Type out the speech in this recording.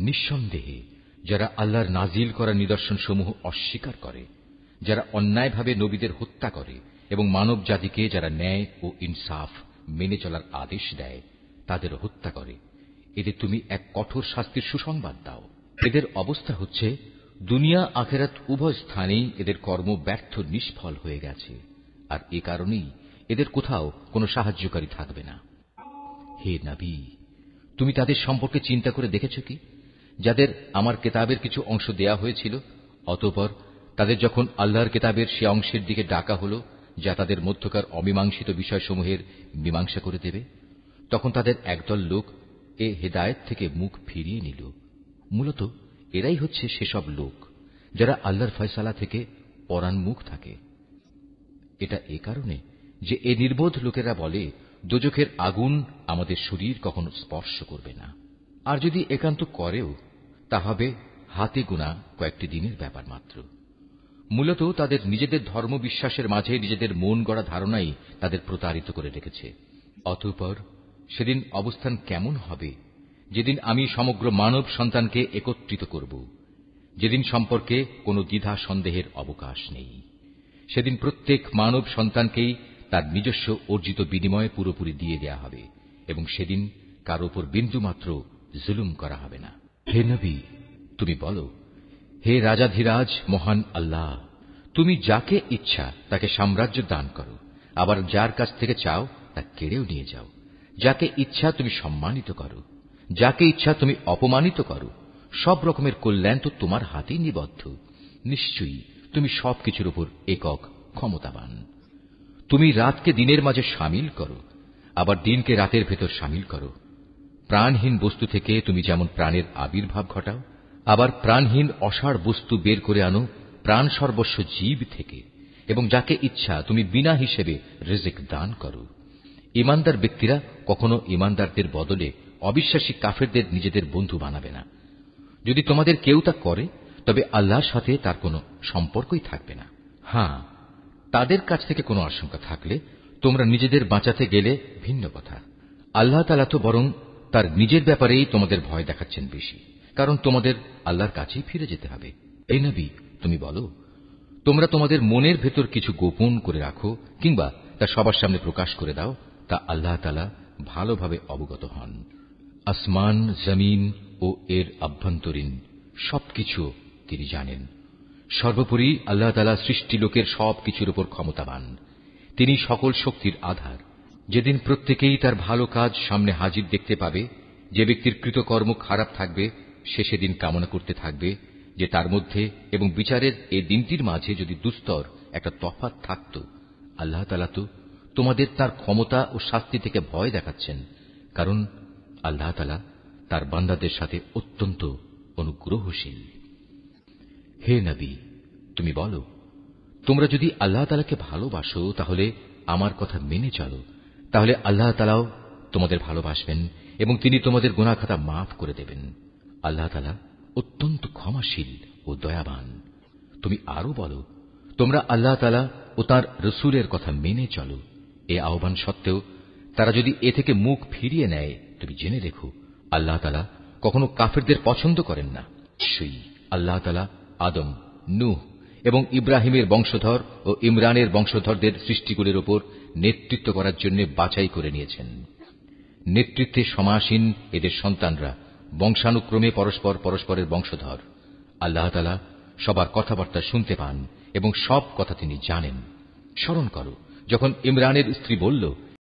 নিঃসন্দেহে যারা আল্লাহর নাজিল করা নিদর্শনসমূহ অস্বীকার করে, যারা অন্যায়ভাবে নবীদের হত্যা করে এবং মানব জাতিকে যারা ন্যায় ও ইনসাফ মেনে চলার আদেশ দেয় তাদের হত্যা করে, এদের তুমি এক কঠোর শাস্তির সুসংবাদ দাও। এদের অবস্থা হচ্ছে দুনিয়া আখেরাত উভয় স্থানেই এদের কর্ম ব্যর্থ নিষ্ফল হয়ে গেছে, আর এ কারণেই এদের কোথাও কোনো সাহায্যকারী থাকবে না। হে নবী, তুমি তাদের সম্পর্কে চিন্তা করে দেখেছ কি, যাদের আমার কেতাবের কিছু অংশ দেয়া হয়েছিল, অতঃপর তাদের যখন আল্লাহর কেতাবের সে অংশের দিকে ডাকা হল যা তাদের মধ্যকার অমীমাংসিত বিষয়সমূহের মীমাংসা করে দেবে, তখন তাদের একদল লোক এ হেদায়েত থেকে মুখ ফিরিয়ে নিল। মূলত এরাই হচ্ছে সেসব লোক যারা আল্লাহর ফয়সালা থেকে পরাণমুখ থাকে। এটা এ কারণে যে এ নির্বোধ লোকেরা বলে দোজখের আগুন আমাদের শরীর কখনো স্পর্শ করবে না, আর যদি একান্ত করেও তা হবে হাতে গোনা কয়েকটি দিনের ব্যাপার মাত্র। মূলত তাদের নিজেদের ধর্ম বিশ্বাসের মাঝে নিজেদের মন গড়া ধারণাই তাদের প্রতারিত করে রেখেছে। অতঃপর সেদিন অবস্থান কেমন হবে যেদিন আমি সমগ্র মানব সন্তানকে একত্রিত করব, যেদিন সম্পর্কে কোনো দ্বিধা সন্দেহের অবকাশ নেই। সেদিন প্রত্যেক মানব সন্তানকেই তার নিজস্ব অর্জিত বিনিময়ে পুরোপুরি দিয়ে দেয়া হবে এবং সেদিন কার উপর বিন্দুমাত্র জুলুম করা হবে না। হে নবী, তুমি বলো, হে রাজাধিরাজ মহান আল্লাহ, তুমি যাকে ইচ্ছা তাকে সাম্রাজ্য দান করো, আবার যার কাছ থেকে চাও তা কেড়েও নিয়ে যাও। যাকে ইচ্ছা তুমি সম্মানিত করো, যাকে ইচ্ছা তুমি অপমানিত করো। সব রকমের কল্যাণ তো তোমার হাতেই নিবদ্ধ। নিশ্চয়ই তুমি সবকিছুর উপর একক ক্ষমতাবান। তুমি রাতকে দিনের মাঝে শামিল করো, আবার দিনকে রাতের ভেতর শামিল করো। প্রাণহীন বস্তু থেকে তুমি যেমন প্রাণের আবির্ভাব ঘটাও, আবার প্রাণহীন অসাড় বস্তু বের করে আনো প্রাণ সর্বস্ব জীব থেকে, এবং যাকে ইচ্ছা তুমি বিনা হিসেবে রিজিক দান করো। ইমানদার ব্যক্তিরা কখনো ইমানদারদের বদলে অবিশ্বাসী কাফেরদের নিজেদের বন্ধু বানাবে না। যদি তোমাদের কেউ তা করে তবে আল্লাহর সাথে তার কোনো সম্পর্কই থাকবে না। হ্যাঁ, তাদের কাছ থেকে কোনো আশঙ্কা থাকলে তোমরা নিজেদের বাঁচাতে গেলে ভিন্ন কথা। আল্লাহ তাআলা তো বরং তার নিজের ব্যাপারেই তোমাদের ভয় দেখাচ্ছেন বেশি, কারণ তোমাদের আল্লাহর কাছেই ফিরে যেতে হবে। এই নবী, তুমি বলো, তোমরা তোমাদের মনের ভেতর কিছু গোপন করে রাখো কিংবা তা সবার সামনে প্রকাশ করে দাও, তা আল্লাহ তাআলা ভালোভাবে অবগত হন। আসমান, জমিন ও এর আভ্যন্তরীণ সবকিছু তিনি জানেন। সর্বোপরি আল্লাহ তাআলা সৃষ্টি লোকের সবকিছুর উপর ক্ষমতাবান। তিনি সকল শক্তির আধার। যেদিন প্রত্যেকেই তার ভালো কাজ সামনে হাজির দেখতে পাবে, যে ব্যক্তির কৃতকর্ম খারাপ থাকবে সে সেদিন কামনা করতে থাকবে যে তার মধ্যে এবং বিচারের এই দিনটির মাঝে যদি দুস্তর একটা তফাৎ থাকত। আল্লাহ তাআলা তো তোমাদের তার ক্ষমতা ও শাস্তি থেকে ভয় দেখাচ্ছেন, কারণ আল্লাহ তাআলা তার বান্দাদের সাথে অত্যন্ত অনুগ্রহশীল। হে নবী, তুমি বলো, তোমরা যদি আল্লাহ তাআলাকে ভালোবাসো তাহলে আমার কথা মেনে চলো, তাহলে আল্লাহ তাআলাও তোমাদের ভালোবাসবেন এবং তিনি তোমাদের গুনাহ খাতা মাফ করে দেবেন। আল্লাহ তাআলা অত্যন্ত ক্ষমাশীল ও দয়াবান। তুমি আরো বলো, তোমরা আল্লাহ তাআলা ও তাঁর রাসূলের কথা মেনে চলো। এ আহ্বান সত্ত্বেও তারা যদি এ থেকে মুখ ফিরিয়ে নেয়, তুমি জেনে রেখো আল্লাহ তাআলা কখনো কাফেরদের পছন্দ করেন না। নিশ্চয়ই আল্লাহ তাআলা আদম, নূহ এবং ইব্রাহিমের বংশধর ও ইমরানের বংশধরদের সৃষ্টিগুলির উপর নেতৃত্ব করার জন্য বাছাই করে নিয়েছেন। নেতৃত্বে সমাসীন এদের সন্তানরা বংশানুক্রমে পরস্পর পরস্পরের বংশধর। আল্লাহ তাআলা সবার কথাবার্তা শুনতে পান এবং সব কথা তিনি জানেন। স্মরণ করো, যখন ইমরানের স্ত্রী বলল,